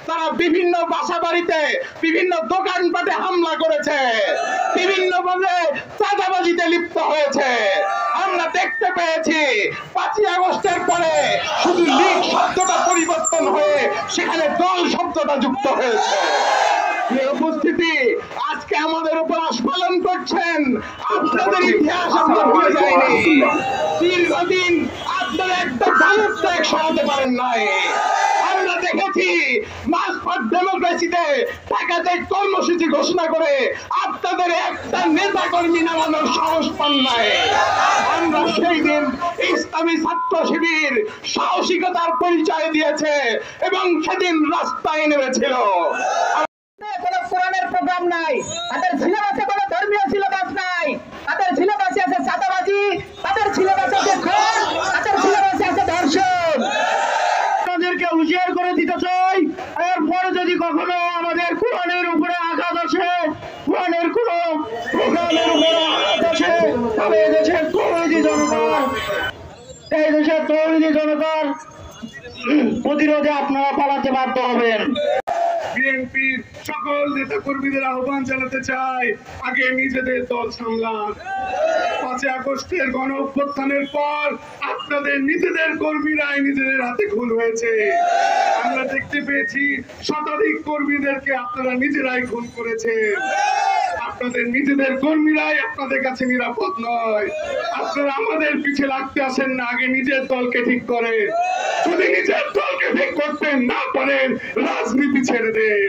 তারা বিভিন্ন বাসা বাড়িতে বিভিন্ন দোকানপাটে হামলা করেছে, বিভিন্ন ভাবে চাঁদাবাজিতে লিপ্ত হয়েছে। আমরা দেখতে পেয়েছি 5ই আগস্টের পরে শুধু লীগ শব্দটা পরিবর্তন হয়ে সেখানে দল শব্দটা যুক্ত হয়েছে। উপস্থিতি আজকে আমাদের উপর আস্ফালন করছেন। আপনাদের ইতিহাস আমরা ভুলে যাইনি। দীর্ঘদিন আপনারা একটা ভারত ত্যাগ সরাতে পারেন নাই। আমরা দেখেছি মার্চ ফর ডেমোক্রেসিতে ঢাকাতে কর্মসূচি ঘোষণা করে আপনাদের একটা নেতা কর্মী নামানোর সাহস পান নাই। আমরা সেই দিন ইসলামী ছাত্র শিবির সাহসিকতার পরিচয় দিয়েছে এবং সেদিন রাস্তায় নেমেছিল। কোনো কোরআনের প্রোগ্রাম নাই, তাদের সিলেবাসে কোনো ধর্মীয় সিলেবাস নাই, তাদের সিলেবাসে আছে চাঁদাবাজি, তাদের সিলেবাসে আছে খুন, তাদের সিলেবাসে আছে ধর্ষণ। আমাদেরকে হুঁশিয়ার করে দিতে চাই, এরপরে যদি কখনো আমাদের কোরআনের উপরে আঘাত আসে, কোরআনের কোন প্রোগ্রামের উপরে আঘাত আসে, তবে এদেশের তৌহিদি জনতার প্রতিরোধে আপনারা পালাতে বাধ্য হবেন। বিএনপির সকল নেতা কর্মীদের আহ্বান জানাতে চাই, আগে নিজেদের দল সামলান। 5ই আগস্টের গণ অভ্যুত্থানের পর আপনাদের নিজেদের কর্মীরাই নিজেদের হাতে খুন হয়েছে। আমরা দেখতে পেয়েছি শতাধিক কর্মীদেরকে আপনারা নিজেরাই খুন করেছেন। আপনাদের নিজেদের কর্মীরাই আপনাদের কাছে নিরাপদ নয়। আপনারা আমাদের পিছে লাগতে আসেন না, আগে নিজের দলকে ঠিক করেন। যদি নিজের দলকে ঠিক করতে না পারেন, রাজনীতি ছেড়ে দেন।